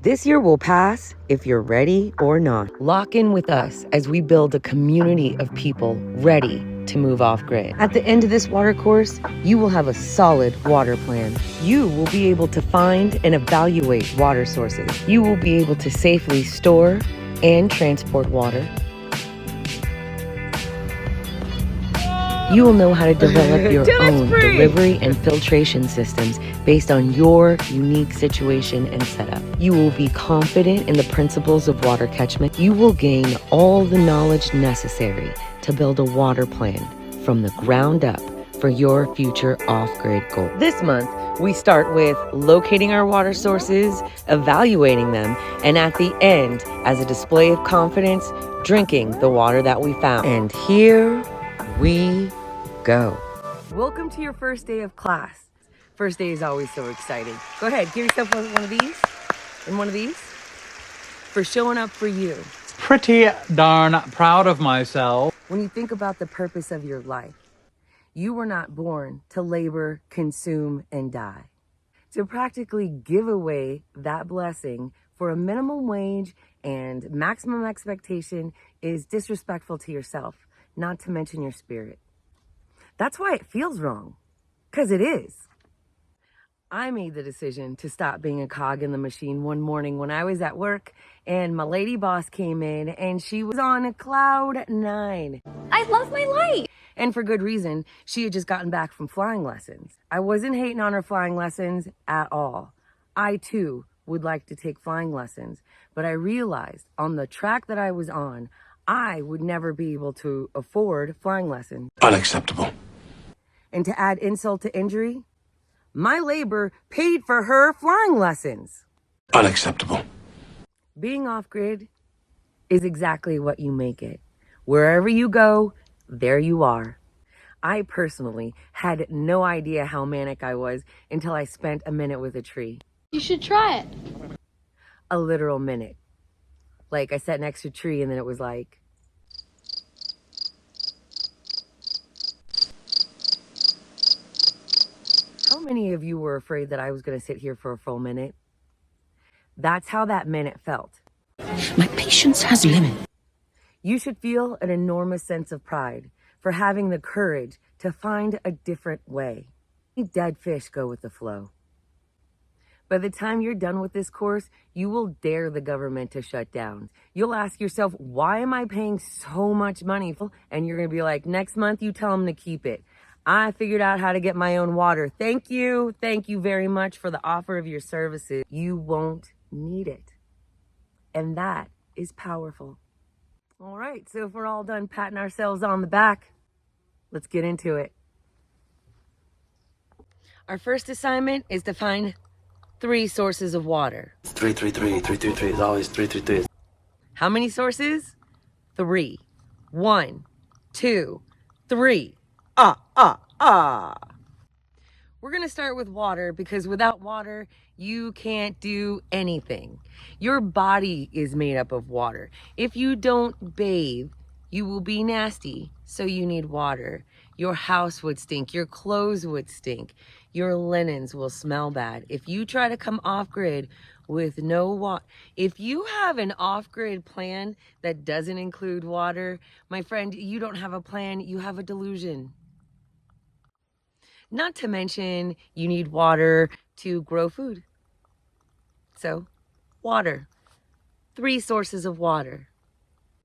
This year will pass if you're ready or not. Lock in with us as we build a community of people ready to move off grid. At the end of this water course, you will have a solid water plan. You will be able to find and evaluate water sources. You will be able to safely store and transport water. You will know how to develop your own delivery and filtration systems based on your unique situation and setup. You will be confident in the principles of water catchment. You will gain all the knowledge necessary to build a water plan from the ground up for your future off-grid goal. This month, we start with locating our water sources, evaluating them, and at the end, as a display of confidence, drinking the water that we found. And here we go. Welcome to your first day of class. First day is always so exciting. Go ahead, give yourself one of these and one of these for showing up for you. Pretty darn proud of myself. When you think about the purpose of your life, you were not born to labor, consume, and die. To practically give away that blessing for a minimum wage and maximum expectation is disrespectful to yourself, not to mention your spirit. That's why it feels wrong, because it is. I made the decision to stop being a cog in the machine one morning when I was at work and my lady boss came in and she was on a cloud 9. I love my life. And for good reason, she had just gotten back from flying lessons. I wasn't hating on her flying lessons at all. I too would like to take flying lessons, but I realized on the track that I was on, I would never be able to afford flying lessons. Unacceptable. And to add insult to injury, my labor paid for her flying lessons. Unacceptable. Being off-grid is exactly what you make it. Wherever you go, there you are. I personally had no idea how manic I was until I spent a minute with a tree. You should try it. A literal minute. Like I sat next to a tree and then it was like, how many of you were afraid that I was going to sit here for a full minute? That's how that minute felt. My patience has limits. You should feel an enormous sense of pride for having the courage to find a different way. Dead fish go with the flow. By the time you're done with this course, you will dare the government to shut down. You'll ask yourself, why am I paying so much money? And you're going to be like, next month you tell them to keep it. I figured out how to get my own water. Thank you. Thank you very much for the offer of your services. You won't need it. And that is powerful. All right, so if we're all done patting ourselves on the back, let's get into it. Our first assignment is to find 3 sources of water. 333, 333 is always 333. How many sources? 3. 1, 2, 3. We're going to start with water because without water, you can't do anything. Your body is made up of water. If you don't bathe, you will be nasty, so you need water. Your house would stink. Your clothes would stink. Your linens will smell bad. If you try to come off-grid with no water, if you have an off-grid plan that doesn't include water, my friend, you don't have a plan, you have a delusion. Not to mention, you need water to grow food. So, water. 3 sources of water.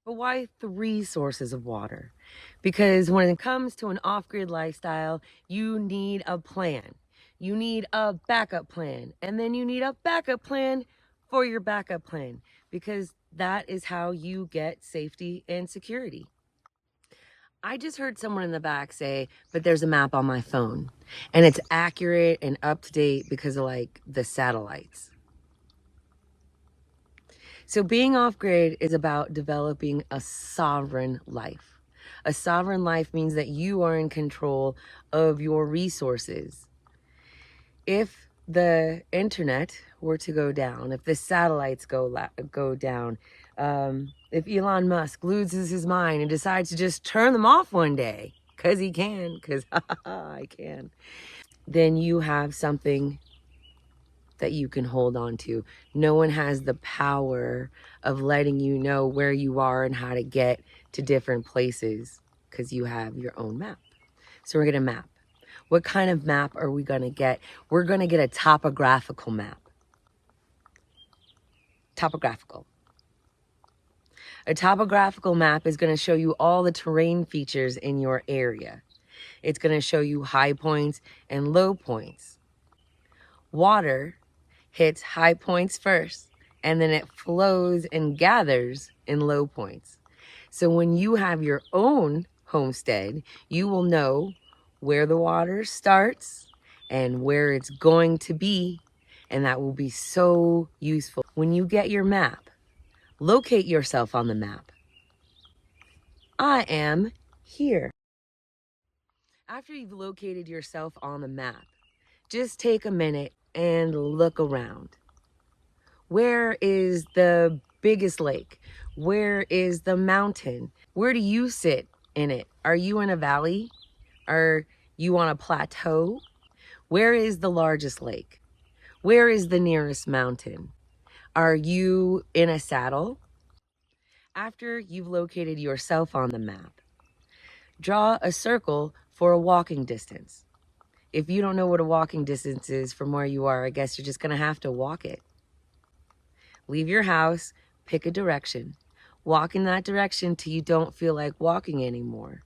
But why 3 sources of water? Because when it comes to an off-grid lifestyle, you need a plan. You need a backup plan. And then you need a backup plan for your backup plan. Because that is how you get safety and security. I just heard someone in the back say, but there's a map on my phone. And it's accurate and up to date because of like the satellites. So being off-grid is about developing a sovereign life. A sovereign life means that you are in control of your resources. If the internet were to go down, if the satellites go down, if Elon Musk loses his mind and decides to just turn them off one day, because he can, because I can, then you have something that you can hold on to. No one has the power of letting you know where you are and how to get to different places because you have your own map. So we're going to map. What kind of map are we going to get? We're going to get a topographical map. Topographical. A topographical map is going to show you all the terrain features in your area. It's going to show you high points and low points. Water hits high points first, and then it flows and gathers in low points. So when you have your own homestead, you will know where the water starts and where it's going to be, and that will be so useful. When you get your map, locate yourself on the map. I am here. After you've located yourself on the map, just take a minute and look around. Where is the biggest lake? Where is the mountain? Where do you sit in it? Are you in a valley? Are you on a plateau? Where is the largest lake? Where is the nearest mountain? Are you in a saddle? After you've located yourself on the map, draw a circle for a walking distance. If you don't know what a walking distance is from where you are, I guess you're just going to have to walk it. Leave your house, pick a direction. Walk in that direction till you don't feel like walking anymore.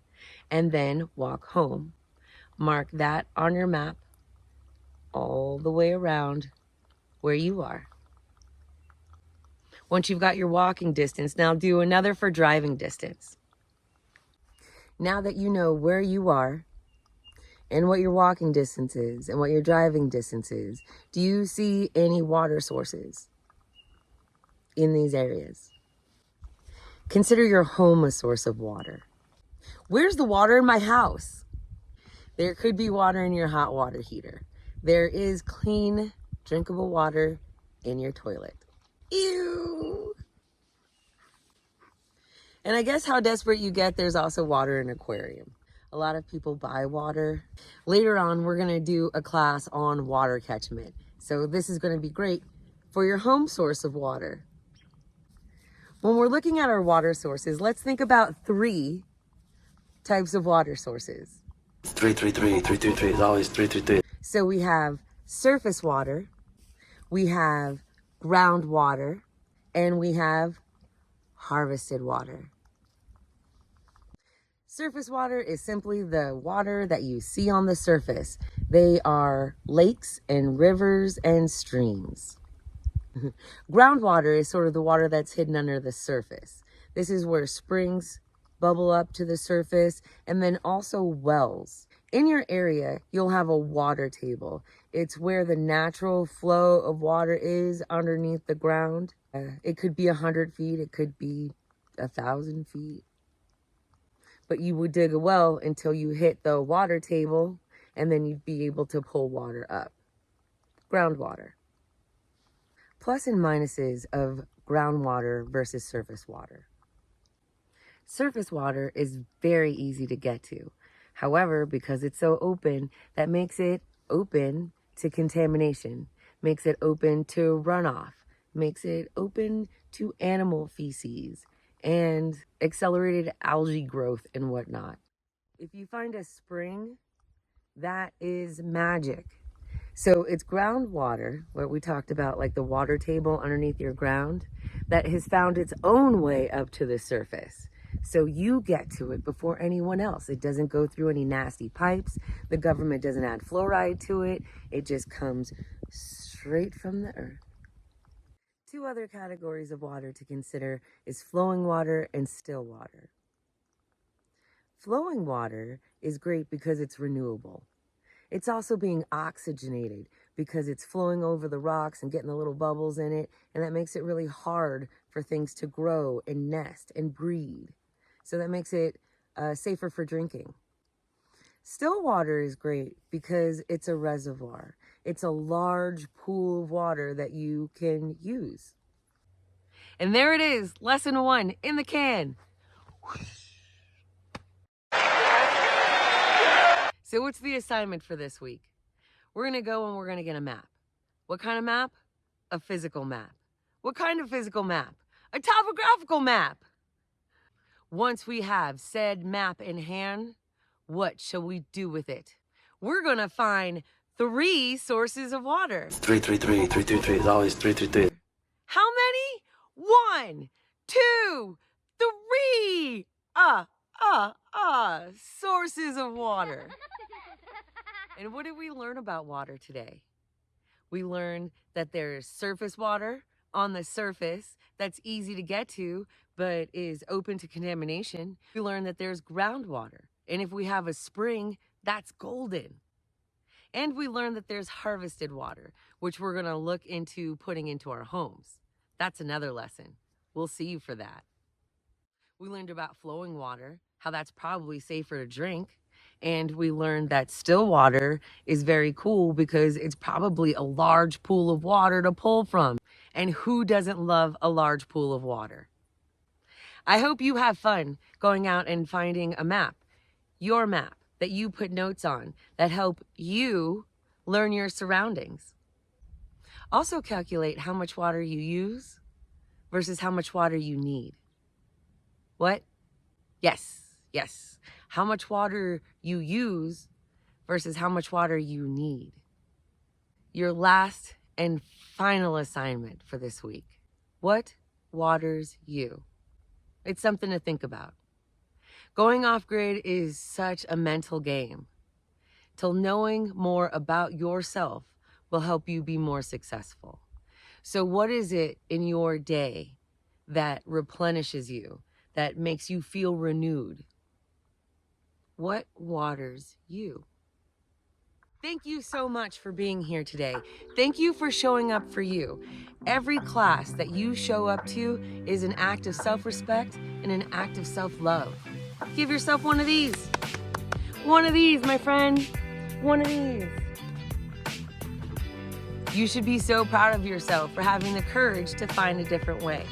And then walk home. Mark that on your map all the way around where you are. Once you've got your walking distance, now do another for driving distance. Now that you know where you are and what your walking distance is and what your driving distance is, do you see any water sources in these areas? Consider your home a source of water. Where's the water in my house? There could be water in your hot water heater. There is clean, drinkable water in your toilet. Ew! And I guess how desperate you get, there's also water in an aquarium. A lot of people buy water. Later on, we're going to do a class on water catchment. So this is going to be great for your home source of water. When we're looking at our water sources, let's think about 3 types of water sources. 333, 333 is always 333. So we have surface water, we have groundwater, and we have harvested water. Surface water is simply the water that you see on the surface. They are lakes and rivers and streams. Groundwater is sort of the water that's hidden under the surface. This is where springs bubble up to the surface, and then also wells. In your area, you'll have a water table. It's where the natural flow of water is underneath the ground. It could be 100 feet, it could be 1,000 feet. But you would dig a well until you hit the water table, and then you'd be able to pull water up. Groundwater. Plus and minuses of groundwater versus surface water. Surface water is very easy to get to. However, because it's so open, that makes it open to contamination, makes it open to runoff, makes it open to animal feces and accelerated algae growth and whatnot. If you find a spring, that is magic. So it's groundwater, what we talked about, like the water table underneath your ground, that has found its own way up to the surface. So you get to it before anyone else. It doesn't go through any nasty pipes. The government doesn't add fluoride to it. It just comes straight from the earth. 2 other categories of water to consider is flowing water and still water. Flowing water is great because it's renewable. It's also being oxygenated because it's flowing over the rocks and getting the little bubbles in it, and that makes it really hard for things to grow and nest and breed. So that makes it safer for drinking. Still water is great because it's a reservoir. It's a large pool of water that you can use. And there it is, lesson 1 in the can. So what's the assignment for this week? We're going to go and we're going to get a map. What kind of map? A physical map. What kind of physical map? A topographical map. Once we have said map in hand, what shall we do with it? We're gonna find 3 sources of water. 333. It's always 333. How many? 1, 2, 3. Sources of water. And what did we learn about water today? We learned that there's surface water on the surface that's easy to get to, but is open to contamination. We learned that there's groundwater. And if we have a spring, that's golden. And we learned that there's harvested water, which we're gonna look into putting into our homes. That's another lesson. We'll see you for that. We learned about flowing water, how that's probably safer to drink. And we learned that still water is very cool because it's probably a large pool of water to pull from. And who doesn't love a large pool of water? I hope you have fun going out and finding a map, your map, that you put notes on that help you learn your surroundings. Also calculate how much water you use versus how much water you need. What? Yes. How much water you use versus how much water you need. Your last and final assignment for this week. What waters you? It's something to think about. Going off-grid is such a mental game. Till knowing more about yourself will help you be more successful. So what is it in your day that replenishes you, that makes you feel renewed? What waters you? Thank you so much for being here today. Thank you for showing up for you. Every class that you show up to is an act of self-respect and an act of self-love. Give yourself one of these. One of these, my friend. One of these. You should be so proud of yourself for having the courage to find a different way.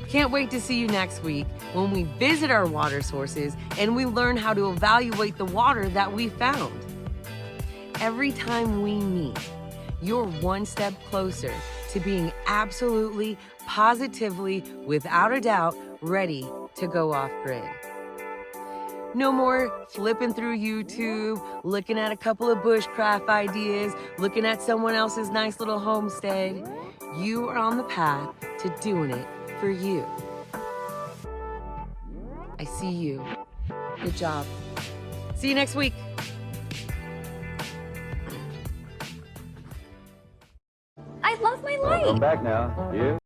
Can't wait to see you next week when we visit our water sources and we learn how to evaluate the water that we found. Every time we meet, you're one step closer to being absolutely, positively, without a doubt, ready to go off-grid. No more flipping through YouTube, looking at a couple of bushcraft ideas, looking at someone else's nice little homestead. You are on the path to doing it for you. I see you. Good job. See you next week. I love my life. Come back now. You?